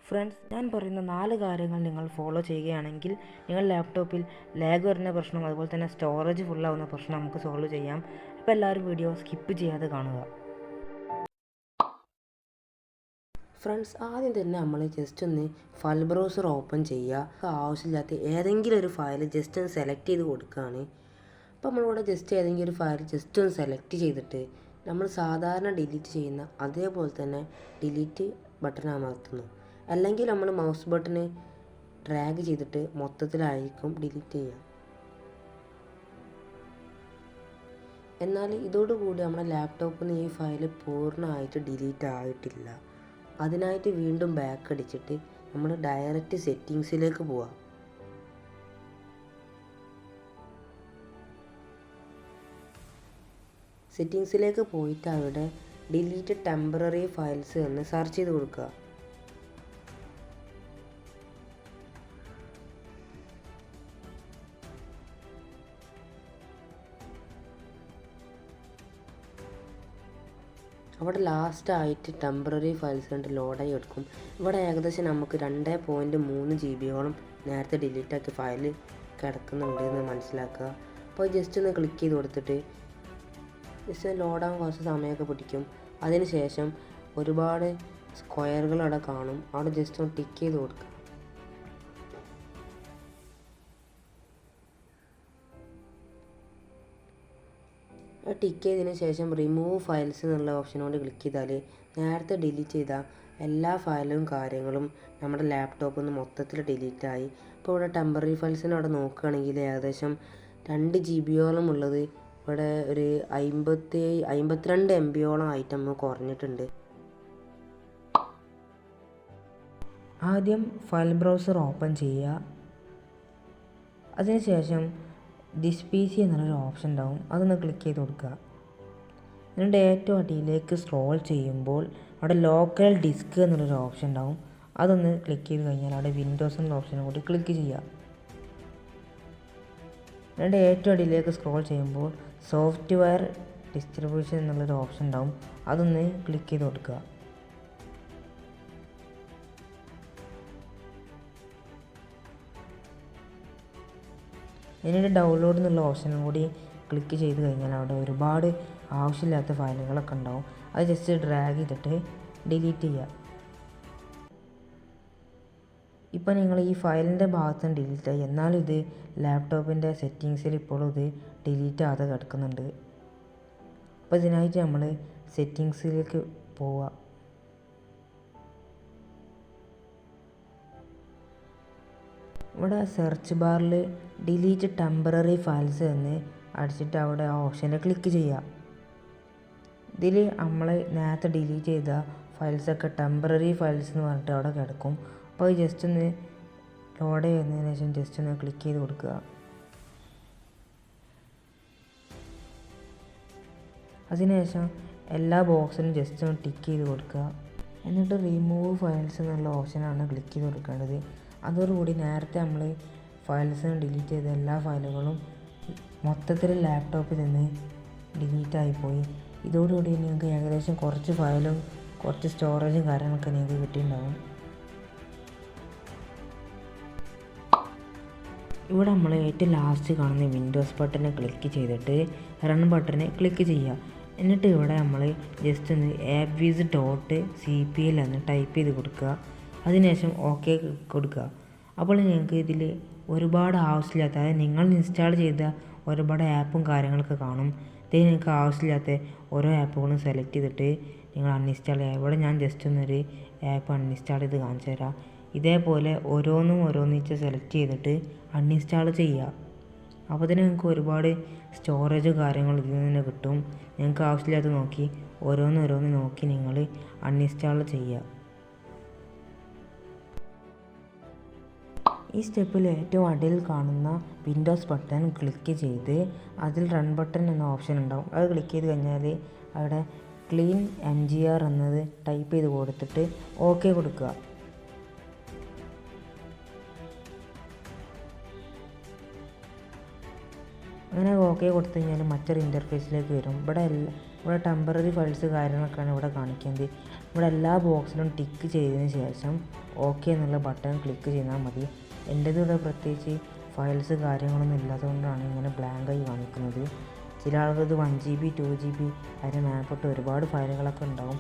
Friends, ഞാൻ പറയുന്ന 4 കാര്യങ്ങൾ നിങ്ങൾ ഫോളോ ചെയ്യുകയാണെങ്കിൽ നിങ്ങളുടെ ലാപ്ടോപ്പിൽ ലാഗ് വരുന്ന പ്രശ്നം, അതുപോലെ തന്നെ സ്റ്റോറേജ് ഫുള്ളാവുന്ന പ്രശ്നം നമുക്ക് സോൾവ് ചെയ്യാം. അപ്പോൾ എല്ലാവരും വീഡിയോ സ്കിപ്പ് ചെയ്യാതെ കാണുക. ഫ്രണ്ട്സ്, ആദ്യം തന്നെ നമ്മൾ ജസ്റ്റ് ഒന്ന് ഫയൽ ബ്രൗസർ ഓപ്പൺ ചെയ്യുക. ആവശ്യമില്ലാത്ത ഏതെങ്കിലും ഒരു ഫയൽ ജസ്റ്റ് ഒന്ന് സെലക്ട് ചെയ്ത് കൊടുക്കുകയാണ്. അപ്പോൾ നമ്മളിവിടെ ജസ്റ്റ് ഏതെങ്കിലും ഒരു ഫയൽ ജസ്റ്റ് ഒന്ന് സെലക്ട് ചെയ്തിട്ട് നമ്മൾ സാധാരണ ഡിലീറ്റ് ചെയ്യുന്ന അതേപോലെ തന്നെ ഡിലീറ്റ് ബട്ടൺ അമർത്തുന്നു. അല്ലെങ്കിൽ നമ്മൾ മൗസ് ബട്ടൺ ഡ്രാഗ് ചെയ്തിട്ട് മൊത്തത്തിലായിരിക്കും ഡിലീറ്റ് ചെയ്യുക. എന്നാൽ ഇതോടുകൂടി നമ്മുടെ ലാപ്ടോപ്പിൽ നിന്ന് ഈ ഫയൽ പൂർണ്ണമായിട്ട് ഡിലീറ്റ് ആയിട്ടില്ല. അതിനായിട്ട് വീണ്ടും ബാക്ക് അടിച്ചിട്ട് നമ്മൾ ഡയറക്റ്റ് സെറ്റിങ്സിലേക്ക് പോവാം. സെറ്റിങ്സിലേക്ക് പോയിട്ട് അവിടെ ഡിലീറ്റ് ടെമ്പററി ഫയൽസ് എന്ന് സെർച്ച് ചെയ്ത് കൊടുക്കുക. അവിടെ ലാസ്റ്റായിട്ട് ടെമ്പററി ഫയൽസ് കണ്ട് ലോഡായി എടുക്കും. ഇവിടെ ഏകദേശം നമുക്ക് 2.3 GB നേരത്തെ ഡിലീറ്റാക്കിയ ഫയൽ കിടക്കുന്നുണ്ട് എന്ന് മനസ്സിലാക്കുക. അപ്പോൾ ജസ്റ്റ് ഒന്ന് ക്ലിക്ക് ചെയ്ത് കൊടുത്തിട്ട് ജസ്റ്റ് ലോഡാകാൻ കുറച്ച് സമയമൊക്കെ പിടിക്കും. അതിനുശേഷം ഒരുപാട് സ്ക്വയറുകൾ അവിടെ കാണും. അവിടെ ജസ്റ്റ് ഒന്ന് ടിക്ക് ചെയ്ത് കൊടുക്കുക. ടിക്ക് ചെയ്തതിന് ശേഷം റിമൂവ് ഫയൽസ് എന്നുള്ള ഓപ്ഷനോട് ക്ലിക്ക് ചെയ്താൽ നേരത്തെ ഡിലീറ്റ് ചെയ്ത എല്ലാ ഫയലും കാര്യങ്ങളും നമ്മുടെ ലാപ്ടോപ്പിൽ നിന്ന് മൊത്തത്തിൽ ഡിലീറ്റായി. ഇപ്പോൾ ഇവിടെ ടെമ്പററി ഫയൽസിന് അവിടെ നോക്കുകയാണെങ്കിൽ ഏകദേശം 2 GB ഉള്ളത് ഇവിടെ ഒരു 52 MB ഐറ്റം കുറഞ്ഞിട്ടുണ്ട്. ആദ്യം ഫയൽ ബ്രൗസർ ഓപ്പൺ ചെയ്യുക. അതിനുശേഷം ദിസ് PC എന്നുള്ളൊരു ഓപ്ഷൻ ഉണ്ടാവും. അതൊന്ന് ക്ലിക്ക് ചെയ്ത് കൊടുക്കുക. എന്നിട്ട് ഏറ്റവും അടിയിലേക്ക് സ്ക്രോൾ ചെയ്യുമ്പോൾ അവിടെ ലോക്കൽ ഡിസ്ക് എന്നുള്ളൊരു ഓപ്ഷൻ ഉണ്ടാവും. അതൊന്ന് ക്ലിക്ക് ചെയ്ത് കഴിഞ്ഞാൽ അവിടെ വിൻഡോസ് എന്നുള്ള ഓപ്ഷനും കൂടി ക്ലിക്ക് ചെയ്യുക. എന്നിട്ട് ഏറ്റവും അടിയിലേക്ക് സ്ക്രോൾ ചെയ്യുമ്പോൾ സോഫ്റ്റ്വെയർ ഡിസ്ട്രിബ്യൂഷൻ എന്നുള്ളൊരു ഓപ്ഷൻ ഉണ്ടാവും. അതൊന്ന് ക്ലിക്ക് ചെയ്ത് കൊടുക്കുക. എന്നിട്ട് ഡൗൺലോഡ് എന്നുള്ള ഓപ്ഷനും കൂടി ക്ലിക്ക് ചെയ്ത് കഴിഞ്ഞാൽ അവിടെ ഒരുപാട് ആവശ്യമില്ലാത്ത ഫയലുകളൊക്കെ ഉണ്ടാവും. അത് ജസ്റ്റ് ഡ്രാഗ് ചെയ്തിട്ട് ഡിലീറ്റ് ചെയ്യുക. ഇപ്പോൾ നിങ്ങൾ ഈ ഫയലിൻ്റെ ഭാഗത്ത് നിന്ന് ഡിലീറ്റ് ആയി, എന്നാലും ഇത് ലാപ്ടോപ്പിൻ്റെ സെറ്റിങ്സിൽ ഇപ്പോഴും ഇത് ഡിലീറ്റ് ആകാതെ കിടക്കുന്നുണ്ട്. അപ്പോൾ ഇതിനായിട്ട് നമ്മൾ സെറ്റിങ്സിലേക്ക് പോവുക. ഇവിടെ സെർച്ച് ബാറിൽ ഡിലീറ്റ് ടെമ്പററി ഫയൽസ് എന്ന് അടിച്ചിട്ട് അവിടെ ആ ഓപ്ഷനിൽ ക്ലിക്ക് ചെയ്യുക. ഇതിൽ നമ്മൾ നേരത്തെ ഡിലീറ്റ് ചെയ്ത ഫയൽസൊക്കെ ടെമ്പററി ഫയൽസ് എന്ന് പറഞ്ഞിട്ട് അവിടെ കിടക്കും. അപ്പോൾ ജസ്റ്റ് ഒന്ന് ലോഡ് ചെയ്യുന്നതിന് ശേഷം ജസ്റ്റ് ഒന്ന് ക്ലിക്ക് ചെയ്ത് കൊടുക്കുക. അതിനുശേഷം എല്ലാ ബോക്സിലും ജസ്റ്റ് ഒന്ന് ടിക്ക് ചെയ്ത് കൊടുക്കുക. എന്നിട്ട് റിമൂവ് ഫയൽസ് എന്നുള്ള ഓപ്ഷനാണ് ക്ലിക്ക് ചെയ്ത് കൊടുക്കേണ്ടത്. അതോടുകൂടി നേരത്തെ നമ്മൾ ഫയൽസ് ഡിലീറ്റ് ചെയ്ത എല്ലാ ഫയലുകളും മൊത്തത്തിൽ ലാപ്ടോപ്പിൽ നിന്ന് ഡിലീറ്റായിപ്പോയി. ഇതോടുകൂടി നിങ്ങൾക്ക് ഏകദേശം കുറച്ച് ഫയലും കുറച്ച് സ്റ്റോറേജും കാര്യങ്ങളൊക്കെ നിങ്ങൾക്ക് കിട്ടിയിട്ടുണ്ടാകും. ഇവിടെ നമ്മൾ ഏറ്റവും ലാസ്റ്റ് കാണുന്ന വിൻഡോസ് ബട്ടനെ ക്ലിക്ക് ചെയ്തിട്ട് റൺ ബട്ടനെ ക്ലിക്ക് ചെയ്യുക. എന്നിട്ട് ഇവിടെ നമ്മൾ ജസ്റ്റ് ഒന്ന് appwiz.cpl എന്ന് ടൈപ്പ് ചെയ്ത് കൊടുക്കുക. അതിനുശേഷം ഓക്കെ കൊടുക്കുക. അപ്പോൾ നിങ്ങൾക്ക് ഇതിൽ ഒരുപാട് ആവശ്യമില്ലാത്ത, അതായത് നിങ്ങൾ ഇൻസ്റ്റാൾ ചെയ്ത ഒരുപാട് ആപ്പും കാര്യങ്ങളൊക്കെ കാണും. ഇത് നിങ്ങൾക്ക് ആവശ്യമില്ലാത്ത ഓരോ ആപ്പുകളും സെലക്ട് ചെയ്തിട്ട് നിങ്ങൾ അൺഇൻസ്റ്റാൾ ചെയ്യുക. ഇവിടെ ഞാൻ ജസ്റ്റ് ഒന്നൊരു ആപ്പ് അൺഇൻസ്റ്റാൾ ചെയ്ത് കാണിച്ചു തരാം. ഇതേപോലെ ഓരോന്നിച്ച് സെലക്ട് ചെയ്തിട്ട് അൺഇൻസ്റ്റാൾ ചെയ്യുക. അപ്പോൾ തന്നെ നിങ്ങൾക്ക് ഒരുപാട് സ്റ്റോറേജ് കാര്യങ്ങൾ ഇതിൽ നിന്ന് കിട്ടും. നിങ്ങൾക്ക് ആവശ്യമില്ലാത്ത നോക്കി ഓരോന്ന് നോക്കി നിങ്ങൾ അൺഇൻസ്റ്റാൾ ചെയ്യുക. ഈ സ്റ്റെപ്പിൽ ഏറ്റവും അടിയിൽ കാണുന്ന വിൻഡോസ് ബട്ടൺ ക്ലിക്ക് ചെയ്ത് അതിൽ റൺ ബട്ടൺ എന്ന ഓപ്ഷൻ ഉണ്ടാവും. അത് ക്ലിക്ക് ചെയ്ത് കഴിഞ്ഞാൽ അവിടെ ക്ലീൻ mgr എന്നത് ടൈപ്പ് ചെയ്ത് കൊടുത്തിട്ട് ഓക്കെ കൊടുക്കുക. അങ്ങനെ ഓക്കെ കൊടുത്തു കഴിഞ്ഞാൽ മറ്റൊരു ഇൻ്റർഫേസിലേക്ക് വരും. ഇവിടെ ടെമ്പററി ഫയൽസ് കാര്യങ്ങളൊക്കെയാണ് ഇവിടെ കാണിക്കുന്നത്. ഇവിടെ എല്ലാ ബോക്സിലും ടിക്ക് ചെയ്തതിന് ശേഷം ഓക്കെ എന്നുള്ള ബട്ടൺ ക്ലിക്ക് ചെയ്താൽ മതി. എൻ്റേത് ഇവിടെ പ്രത്യേകിച്ച് ഫയൽസ് കാര്യങ്ങളൊന്നും ഇല്ലാത്തതുകൊണ്ടാണ് ഇങ്ങനെ ബ്ലാങ്കായി കാണിക്കുന്നത്. ചില ആളുകൾ 1 GB 2 GB അതിന് മേപ്പെട്ട് ഒരുപാട് ഫയലുകളൊക്കെ ഉണ്ടാവും.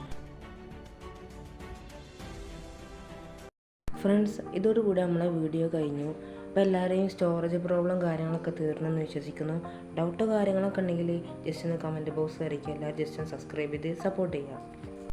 ഫ്രണ്ട്സ്, ഇതോടുകൂടി നമ്മളെ വീഡിയോ കഴിഞ്ഞു. അപ്പോൾ എല്ലാവരെയും സ്റ്റോറേജ് പ്രോബ്ലം കാര്യങ്ങളൊക്കെ തീർന്നെന്ന് വിശ്വസിക്കുന്നു. ഡൗട്ടോ കാര്യങ്ങളൊക്കെ ഉണ്ടെങ്കിൽ ജസ്റ്റ് ഒന്ന് കമൻറ്റ് ബോക്സ് അറിയിക്കുക. എല്ലാവരും ജസ്റ്റ് ഒന്ന് സബ്സ്ക്രൈബ് ചെയ്ത് സപ്പോർട്ട് ചെയ്യുക.